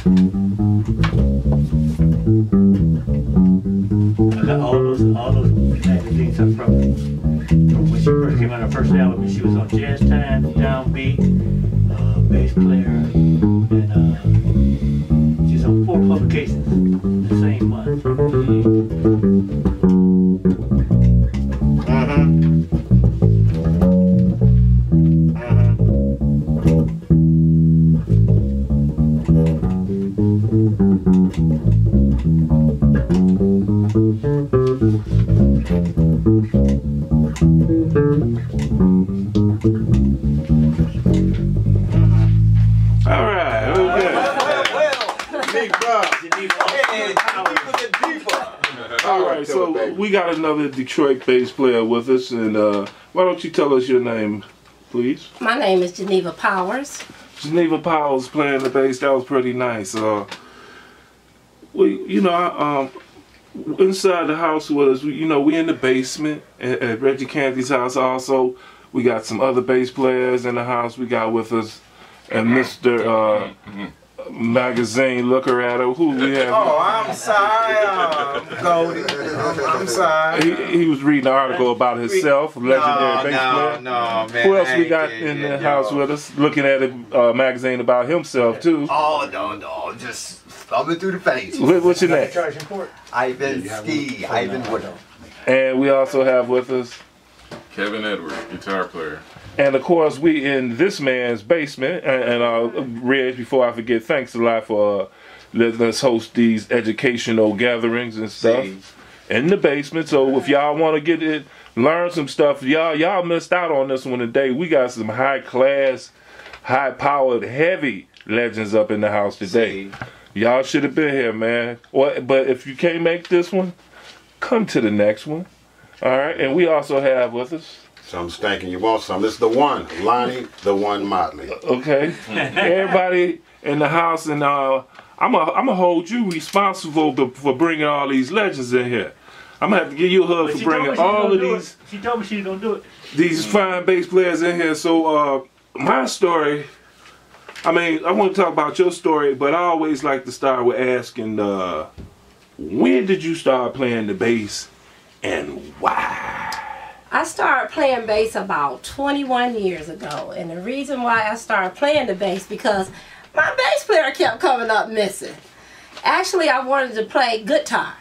I got all those things up from when she first came out, her first album. She was on Jazz Time, Downbeat, bass player, and she's on 4 publications the same month. So we got another Detroit bass player with us, and why don't you tell us your name, please? My name is Geneva Powers. Geneva Powers playing the bass. That was pretty nice. Inside the house was, we in the basement at Reggie Canty's house. Also, we got some other bass players in the house. We got with us, and Mr. Magazine looker at her. Who we have? Oh, I'm sorry, Goldie. I'm sorry. He was reading an article about himself, legendary bass player. No, man. Who else we got in the house with us, looking at a magazine about himself too? Oh, no, just thumbing through the face. What's your name? Ivan Ski, Ivan Woodall. And we also have with us Kevin Edwards, guitar player. And of course, we in this man's basement. And Reg, before I forget, thanks a lot for letting us host these educational gatherings and stuff in the basement. So if y'all want to get it, learn some stuff, y'all missed out on this one today. We got some high class, high powered, heavy legends up in the house today. Y'all should have been here, man. But if you can't make this one, come to the next one. All right. And we also have with us some stinking. You want some? It's the one, Lonnie, the one Motley. Okay. Everybody in the house, and I'm gonna hold you responsible for bringing all these legends in here. I'm gonna have to give you a hug for bringing all of these. She told me she was gonna do it. These fine bass players in here. So my story. I mean, I want to talk about your story, but I always like to start with asking, when did you start playing the bass, and why? I started playing bass about 21 years ago, and the reason why I started playing the bass because my bass player kept coming up missing. Actually, I wanted to play guitar,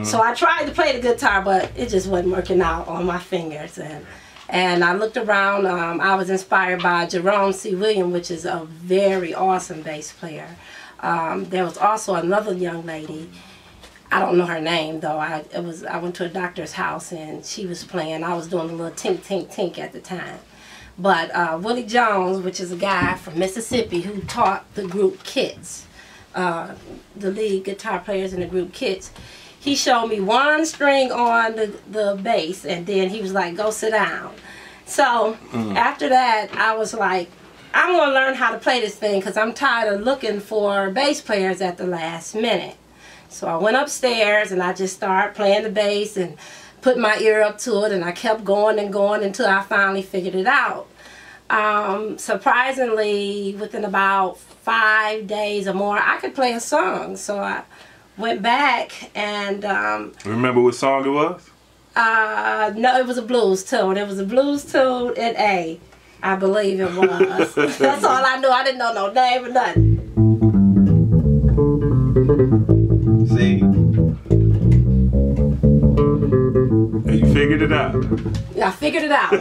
so I tried to play the guitar, but it just wasn't working out on my fingers. And I looked around. I was inspired by Jerome C. Williams, which is a very awesome bass player. There was also another young lady. I don't know her name though. I went to a doctor's house and she was playing. I was doing a little tink tink tink at the time. But Willie Jones, which is a guy from Mississippi who taught the group Kids, the lead guitar players in the group Kids, he showed me one string on the bass, and then he was like, "Go sit down." So after that, I was like, I'm gonna learn how to play this thing because I'm tired of looking for bass players at the last minute. So I went upstairs and I just started playing the bass and put my ear up to it, and I kept going and going until I finally figured it out. Surprisingly, within about 5 days or more, I could play a song. So I went back and... remember what song it was? No, it was a blues tune. It was a blues tune in A, I believe it was. That's all I knew. I didn't know no name or nothing. See? And you figured it out. I figured it out.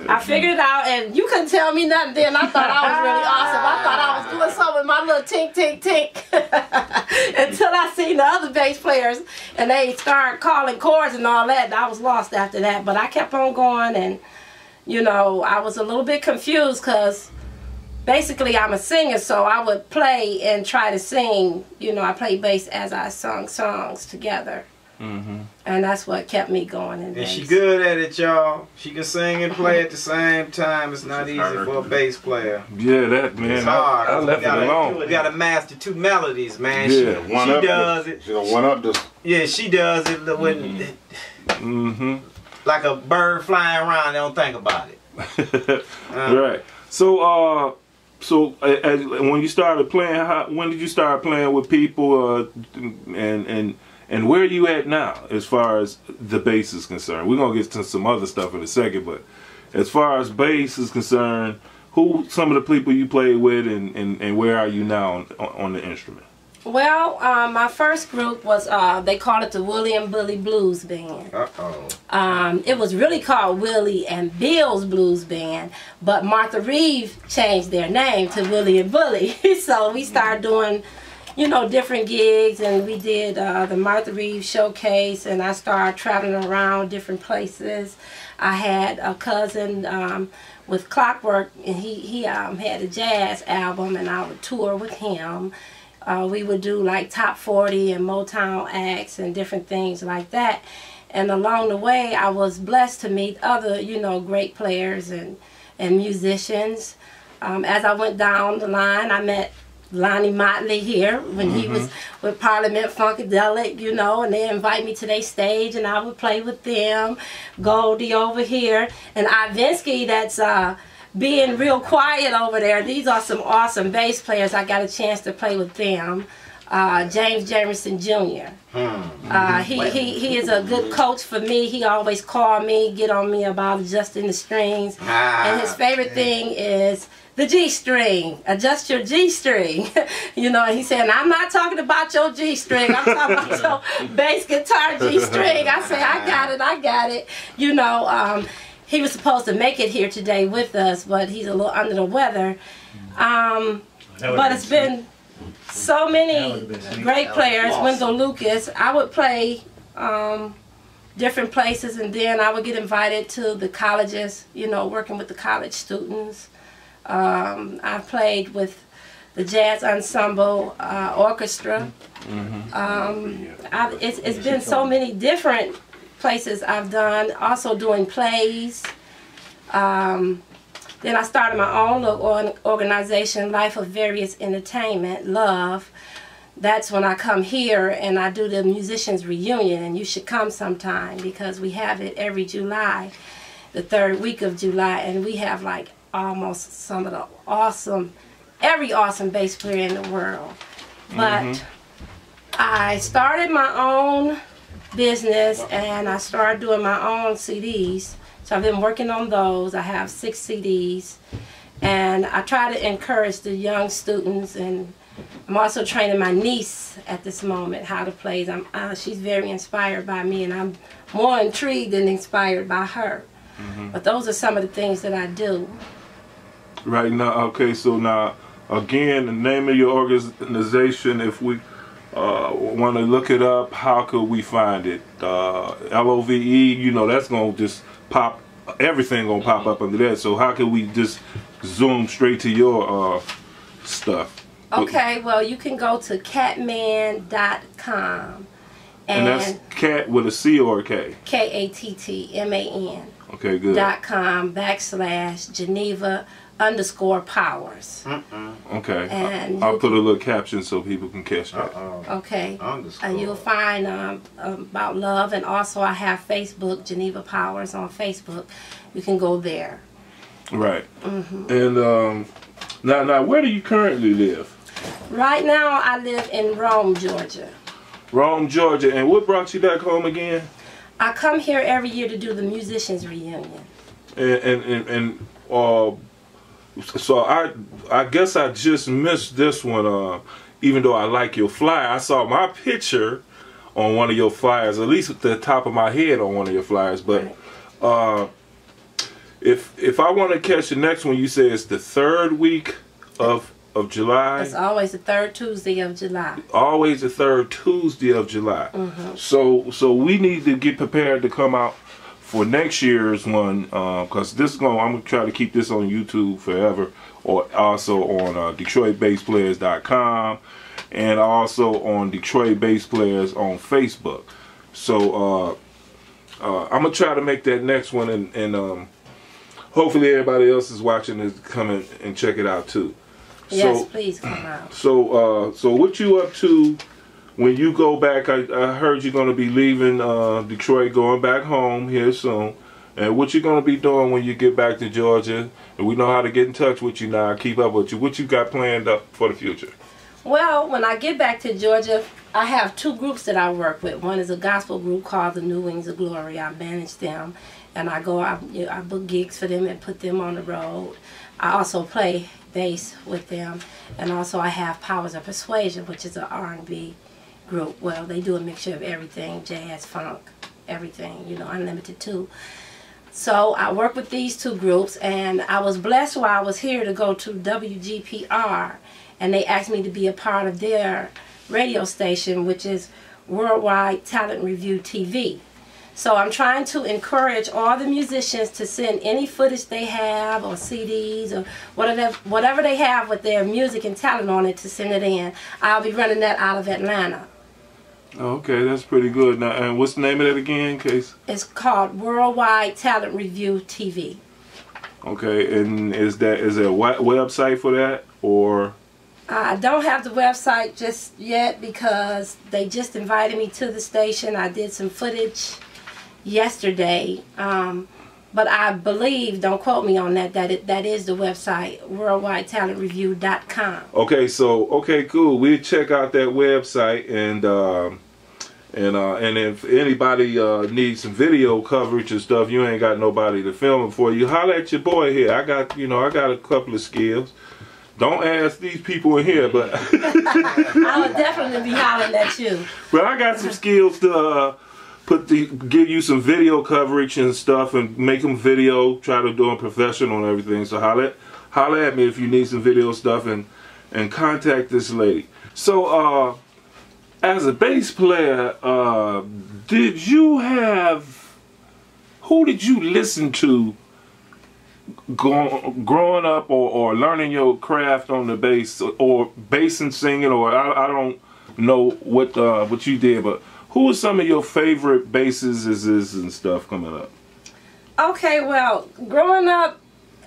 I figured it out, and you couldn't tell me nothing then. I thought I was really awesome. I thought I was doing something with my little tink, tink, tink. Until I seen the other bass players, and they started calling chords and all that, and I was lost after that. But I kept on going, and, you know, I was a little bit confused because basically I'm a singer, so I would play and try to sing. You know, I played bass as I sung songs together. And that's what kept me going. And she good at it, y'all. She can sing and play at the same time. It's not easy for a bass player. Yeah, that, man. It's hard. I left it alone. You gotta master 2 melodies, man. Yeah. She does it. She gonna one up this. Yeah, she does it when like a bird flying around, they don't think about it. Right. So, when you started playing, when did you start playing with people, and where are you at now as far as the bass is concerned? We're gonna get to some other stuff in a second, but as far as bass is concerned, who some of the people you played with, and where are you now on the instrument? Well, my first group was, they called it the Willie and Billy Blues Band. It was really called Willie and Bill's Blues Band, but Martha Reeve changed their name to Willie and Billy. So we started doing, you know, different gigs, and we did the Martha Reeve Showcase, and I started traveling around different places. I had a cousin with Clockwork, and he had a jazz album, and I would tour with him. We would do like top 40 and Motown acts and different things like that. And along the way, I was blessed to meet other, you know, great players and musicians. As I went down the line, I met Lonnie Motley here when he was with Parliament Funkadelic, you know, and they invite me to their stage, and I would play with them. Goldie over here, and Ivinsky, that's being real quiet over there. These are some awesome bass players. I got a chance to play with them. James Jamerson Jr. He is a good coach for me. He always called me, get on me about adjusting the strings. And his favorite thing is the G string. Adjust your G string. You know, and he said, I'm not talking about your G string. I'm talking about your bass guitar G string. I say, I got it. You know, he was supposed to make it here today with us, but he's a little under the weather. But it's been so many great players. Wendell Lucas. I would play different places, and then I would get invited to the colleges, you know, working with the college students. I played with the Jazz Ensemble Orchestra. It's been so many different places I've done, also doing plays. Then I started my own little organization, Life of Various Entertainment, Love. That's when I come here and I do the musicians reunion, and you should come sometime because we have it every July, the third week of July, and we have like almost some of the every awesome bass player in the world. But I started my own business, and I started doing my own CDs. So I've been working on those. I have 6 CDs, and I try to encourage the young students, and I'm also training my niece at this moment how to play. She's very inspired by me, and I'm more intrigued and inspired by her. But those are some of the things that I do. Right now, okay, so now, again, the name of your organization, if we want to look it up, how could we find it? LOVE, you know, that's going to just pop, everything going to pop up under that. So how could we just zoom straight to your stuff? Okay, well, you can go to catman.com. And that's cat with a C or a K? KATTMAN. Okay, good. .com/Geneva_Powers. Okay. And I'll put a little caption so people can catch that. Okay. And you'll find about love, and also I have Facebook, Geneva Powers on Facebook. You can go there. Right. And now, where do you currently live? Right now, I live in Rome, Georgia. Rome, Georgia. And what brought you back home again? I come here every year to do the musicians reunion. So I guess I just missed this one. Even though I like your flyer, I saw my picture on one of your flyers, at least at the top of my head on one of your flyers. But if I want to catch the next one, you say it's the third week of July. It's always the third Tuesday of July. Always the third Tuesday of July. So we need to get prepared to come out for next year's one, because I'm gonna try to keep this on YouTube forever, or also on DetroitBassPlayers.com, and also on Detroit Bass Players on Facebook. So I'm gonna try to make that next one, and hopefully everybody else is watching is coming and check it out too. Yes, please come out. So what you up to when you go back? I heard you're going to be leaving Detroit, going back home here soon, and what you're gonna be doing when you get back to Georgia. And we know how to get in touch with you now, keep up with you. What you got planned up for the future? Well, when I get back to Georgia, I have 2 groups that I work with. One is a gospel group called the New Wings of Glory. I manage them, and I book gigs for them and put them on the road. I also play bass with them, and also I have Powers of Persuasion, which is an R&B group. Well, they do a mixture of everything, jazz, funk, everything, you know, unlimited too. So I work with these 2 groups, and I was blessed while I was here to go to WGPR, and they asked me to be a part of their radio station, which is Worldwide Talent Review TV. So I'm trying to encourage all the musicians to send any footage they have or CDs or whatever they have with their music and talent on it to send it in. I'll be running that out of Atlanta. Okay, that's pretty good. Now, and what's the name of it again, in case? It's called Worldwide Talent Review TV. Okay, and is there a website for that, or? I don't have the website just yet because they just invited me to the station. I did some footage yesterday, but I believe, don't quote me on that, that is the website, worldwidetalentreview.com. Okay, so okay, cool. We'll check out that website, and if anybody needs some video coverage and stuff, you ain't got nobody to film it for you, holler at your boy here. I got a couple of skills. Don't ask these people in here, but I would definitely be hollering at you. But I got some skills to give you some video coverage and stuff, and make them video. Try to do them professional and everything. So holler at me if you need some video stuff, and contact this lady. So as a bass player, who did you listen to growing up, or learning your craft on the bass, or bass and singing, or I don't know what you did, but who are some of your favorite basses and stuff coming up? Okay, well, growing up,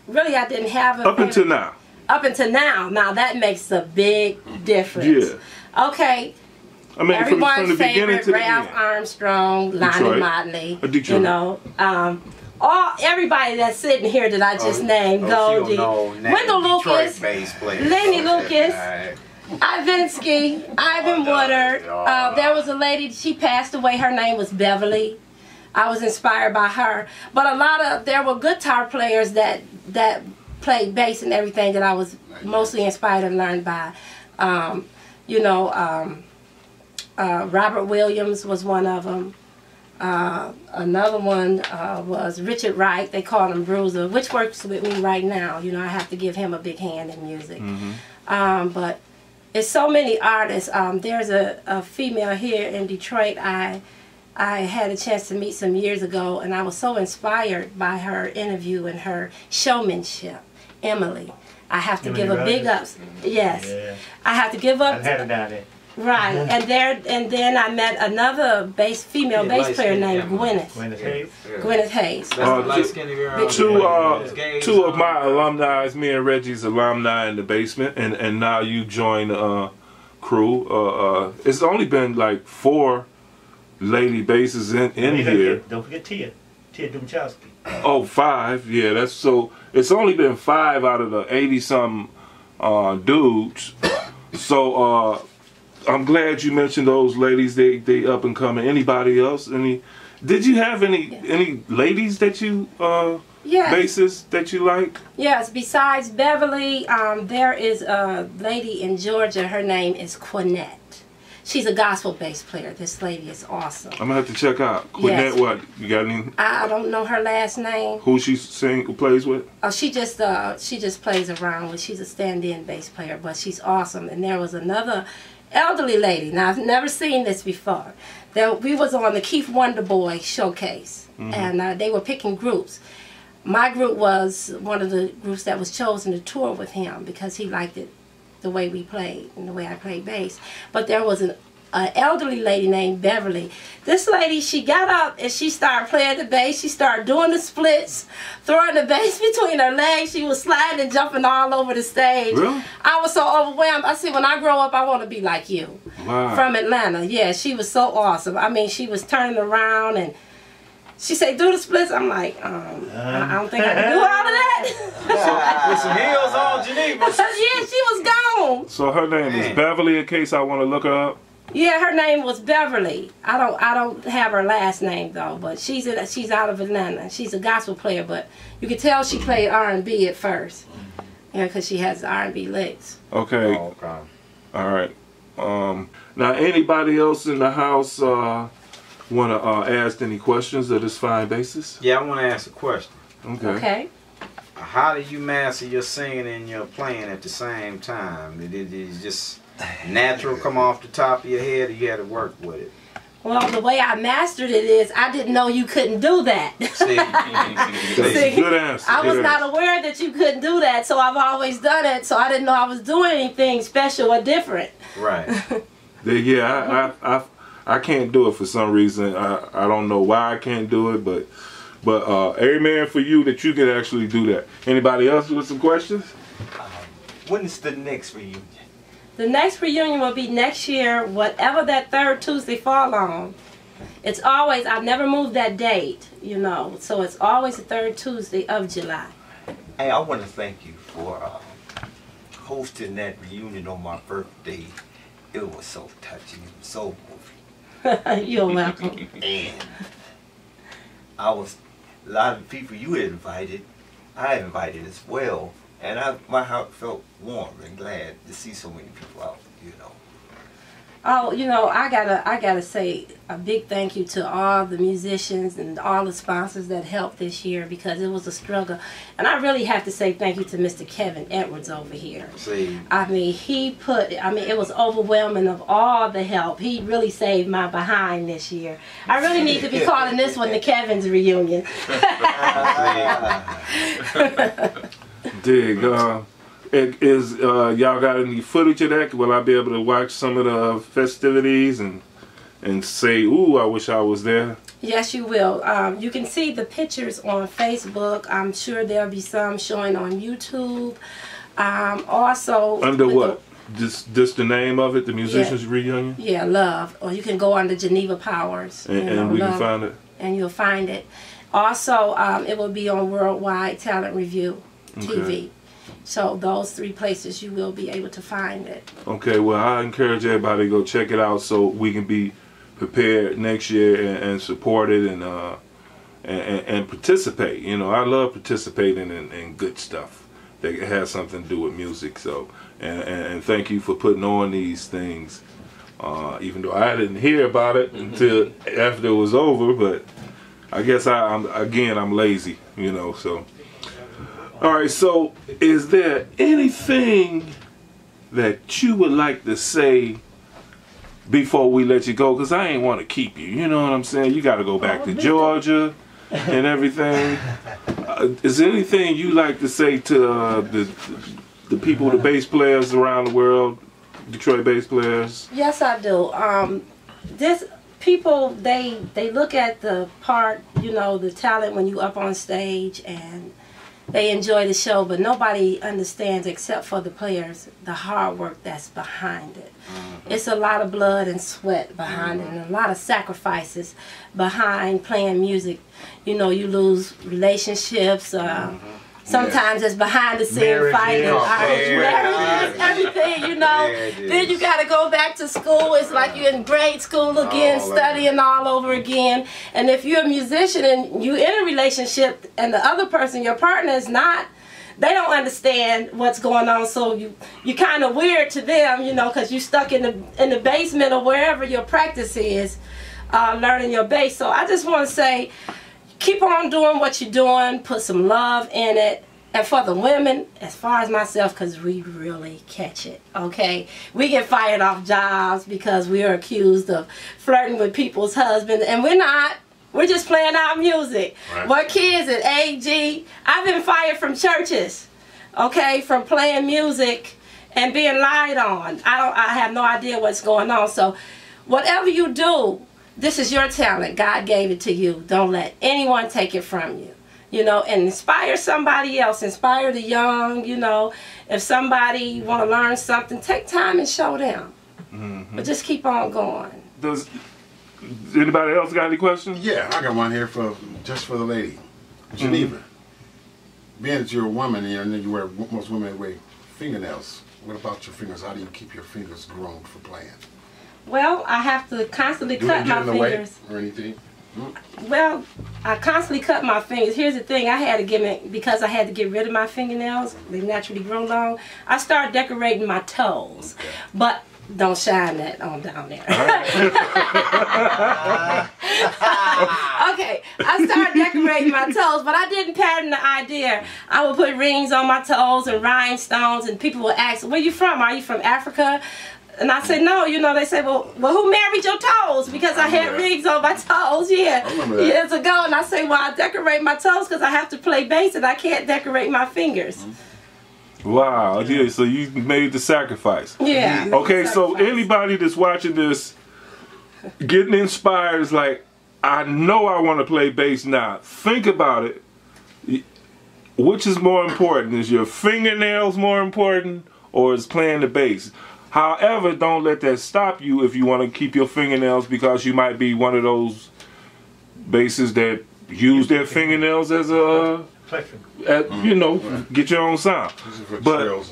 really I didn't have a up until now. Up until now. Now that makes a big difference. Yeah. Okay. I mean, everyone's from the beginning to the Ralph end. Armstrong, Lonnie Motley, Detroit. You know, everybody that's sitting here that I just named, Goldie, Wendell Lucas, Lenny Lucas, Ivinsky, Ivan Woodard. There was a lady, she passed away, her name was Beverly. I was inspired by her. But there were guitar players that played bass and everything that I was mostly inspired and learned by. You know, Robert Williams was one of them. Another one was Richard Wright. They called him Bruiser, which works with me right now. You know, I have to give him a big hand in music. But it's so many artists. There's a female here in Detroit I had a chance to meet some years ago, and I was so inspired by her interview and her showmanship. Emily. I have to give a big ups. Yes. Yeah. I have to give up. I've had her down there. Right, and then I met another female bass player named Gwyneth. Gwyneth Hayes. Two of my alumni, me and Reggie's alumni in the basement, and now you join crew. It's only been like 4 lady basses in here. Don't forget Tia Dumchowski. Oh, 5. Yeah, that's so. It's only been 5 out of the 80-something dudes. So I'm glad you mentioned those ladies. They up and coming. Anybody else? Did you have any ladies that you basses that you like? Yes. Besides Beverly, there is a lady in Georgia. Her name is Quinette. She's a gospel bass player. This lady is awesome. I'm gonna have to check out Quinette. Yes. What you got? Any? I don't know her last name. Who she plays with? Oh, she just plays around with. She's a stand-in bass player, but she's awesome. And there was another elderly lady. Now I've never seen this before. We was on the Keith Wonderboy showcase, and they were picking groups. My group was one of the groups that was chosen to tour with him because he liked it. The way we played and the way I played bass. But there was an elderly lady named Beverly. This lady, she got up and she started playing the bass. She started doing the splits, throwing the bass between her legs. She was sliding and jumping all over the stage. Really? I was so overwhelmed. I said, when I grow up, I want to be like you. Wow. From Atlanta. Yeah, she was so awesome. I mean, she was turning around and She said, do the splits. I'm like, I don't think I can do all of that. With some heels on, Geneva. Yeah, she was gone. So her name is Beverly, in case I want to look her up. Yeah, her name was Beverly. I don't have her last name though, but she's out of Atlanta. She's a gospel player, but you can tell she played R&B at first. Yeah, because she has R&B licks. Okay. Oh, okay. All right. Now, anybody else in the house want to ask any questions of this fine bassist? Yeah, I want to ask a question. Okay. How do you master your singing and your playing at the same time? Did it just natural come off the top of your head, or you had to work with it? Well, the way I mastered it is I didn't know you couldn't do that. See? See, good answer. I was not aware that you couldn't do that, so I've always done it, so I didn't know I was doing anything special or different. Right. Yeah, I can't do it for some reason. I don't know why I can't do it, but amen for you that you can actually do that. Anybody else with some questions? When is the next reunion? The next reunion will be next year, whatever that third Tuesday fall on. It's always, I've never moved that date, you know, so it's always the third Tuesday of July. Hey, I want to thank you for hosting that reunion on my birthday. It was so touching and so moving. You're welcome. And a lot of the people you had invited, I invited as well. And my heart felt warm and glad to see so many people out, you know. Oh, you know, I gotta say a big thank you to all the musicians and all the sponsors that helped this year, because it was a struggle. And I really have to say thank you to Mr. Kevin Edwards over here. See. I mean, it was overwhelming of all the help. He really saved my behind this year. I really need to be calling this one the Kevin's reunion. Dig. Y'all got any footage of that? Will I be able to watch some of the festivities and say, ooh, I wish I was there? Yes, you will. You can see the pictures on Facebook. I'm sure there'll be some showing on YouTube. Also, under what? Just the name of it, the Musicians Reunion? Yeah, Love. Or you can go under Geneva Powers. And we can find it? And you'll find it. Also, it will be on Worldwide Talent Review TV. Okay. So those 3 places you will be able to find it. Okay, well, I encourage everybody to go check it out so we can be prepared next year and support it and participate. You know, I love participating in good stuff that has something to do with music. So, and thank you for putting on these things, even though I didn't hear about it until after it was over. But I guess I'm lazy, you know, so. All right, so is there anything that you would like to say before we let you go? Because I ain't want to keep you, you know what I'm saying? You got to go back to Georgia and everything. Is there anything you like to say to the people, the bass players around the world, Detroit bass players? Yes, I do. People, they look at the part, you know, the talent when you up on stage, and they enjoy the show, but nobody understands, except for the players, the hard work that's behind it. It's a lot of blood and sweat behind it, and a lot of sacrifices behind playing music. You know, you lose relationships. Sometimes it's behind the scene fighting, marriages, everything, you know. Then you got to go back to school. It's like you're in grade school again, studying all over again. And if you're a musician and you're in a relationship and the other person, your partner, is not, they don't understand what's going on. So you're kind of weird to them, you know, because you're stuck in the basement or wherever your practice is, learning your bass. So I just want to say, keep on doing what you're doing. Put some love in it. And for the women, as far as myself, because we really catch it, okay? We get fired off jobs because we are accused of flirting with people's husbands, and we're not. We're just playing our music. Right. What kids at AG? I've been fired from churches, okay, from playing music and being lied on. I have no idea what's going on. So whatever you do, this is your talent. God gave it to you. Don't let anyone take it from you. You know, and inspire somebody else. Inspire the young, you know. If somebody want to learn something, take time and show them. But just keep on going. Anybody else got any questions? Yeah, I got one here just for the lady, Geneva. Being that you're a woman and you wear, most women wear fingernails. What about your fingers? How do you keep your fingers grown for playing? Well, I have to constantly cut my fingers. Or anything? Well, I constantly cut my fingers. Here's the thing, I had to because I had to get rid of my fingernails, they naturally grow long, I started decorating my toes. Okay. But don't shine that on down there. Okay, I started decorating my toes, but I didn't pattern the idea. I would put rings on my toes and rhinestones, and people would ask, where you from? Are you from Africa? And I said, no, you know, they say, well, who married your toes? Because I had rings on my toes, years ago. And I say, well, I decorate my toes because I have to play bass and I can't decorate my fingers. Wow, yeah, so you made the sacrifice. Yeah. Okay, so anybody that's watching this, getting inspired is like, I know I want to play bass now. Think about it. Which is more important? Is your fingernails more important or is playing the bass? However, don't let that stop you if you want to keep your fingernails, because you might be one of those basses that use their fingernails as a, you know, get your own sound. But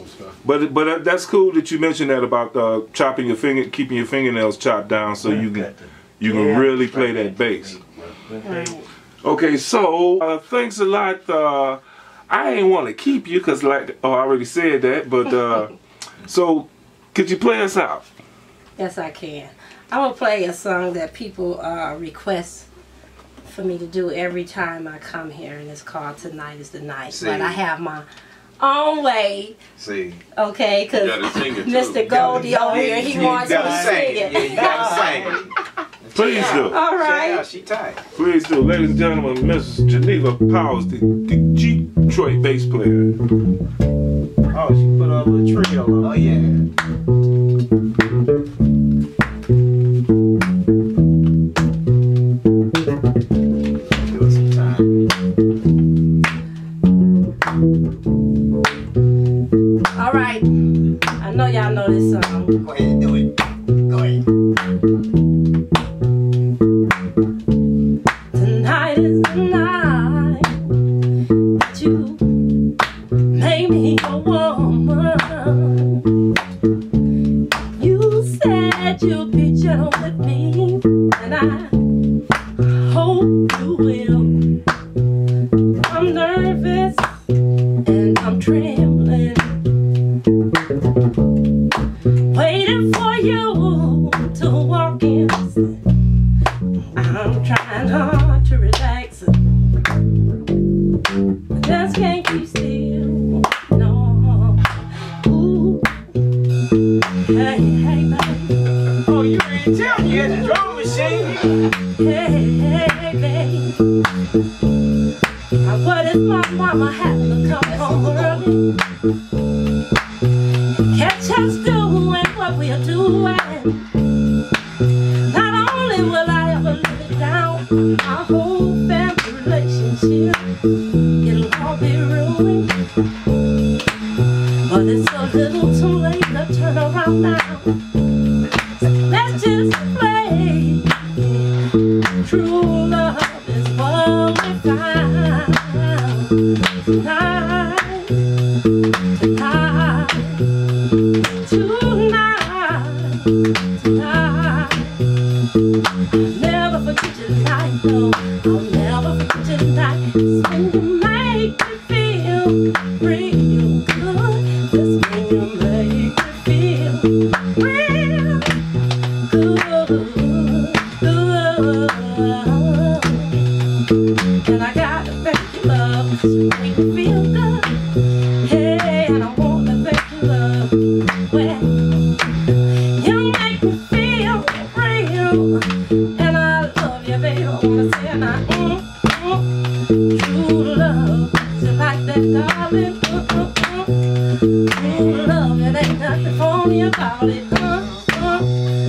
that's cool that you mentioned that about chopping your keeping your fingernails chopped down so you can really play that bass. Okay, so thanks a lot. I ain't want to keep you because, like, I already said that, but so. Could you play us out? Yes, I can. I will play a song that people request for me to do every time I come here, and it's called Tonight is the Night. See. But I have my own way. See. Okay, because Mr. Goldie over here, he wants me to sing it. Yeah, you gotta sing it. Please do. All right. Yeah, she tight. Please do. Ladies and gentlemen, Miss Geneva Powers, the Detroit bass player. Oh, she put up a trio on. Oh, yeah. Give us some time. All right. I know y'all know this song. Go ahead, do it. Go ahead. Tonight is the night that you made me a woman. You said you'll be gentle with me, and I hope you will. I'm nervous and I'm trembling, waiting for you to walk in. I'm trying hard to relax, I just can't keep still, no. Ooh. Hey, hey, baby. Oh, you ain't tell me at the drum machine. Hey, hey, baby. Now what if my mama happened to come home early? Catch us doing what we're doing. Not only will I ever live it down, our whole family relationship, it'll all be ruined. But it's a little too late to turn around now. So let's just play. True love is what we found tonight. Tonight. I'll never forget your night, no. I'll never forget your night. When you make me feel real good. Just when you make me feel real good. And I gotta thank you, love, 'cause you make me feel good. Hey, and I wanna thank you, love. Well, you make me feel real, and I love you, baby. I wanna say now, true love, just like that, darling. True love, it ain't nothing phony about it.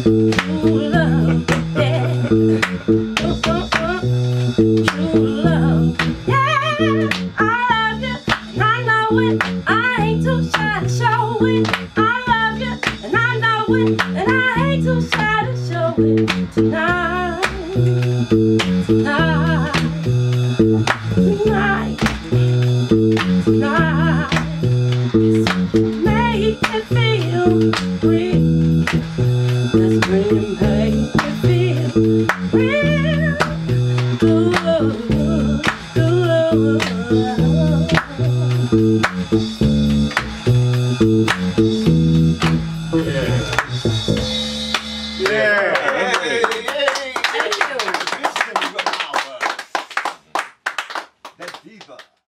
True love, yeah. True love, yeah. I love you, and I know it. I ain't too shy to show it. I love you, and I know it, and I ain't too shy to show it tonight. Tonight, make me feel free. This dream make me feel real. Ooh.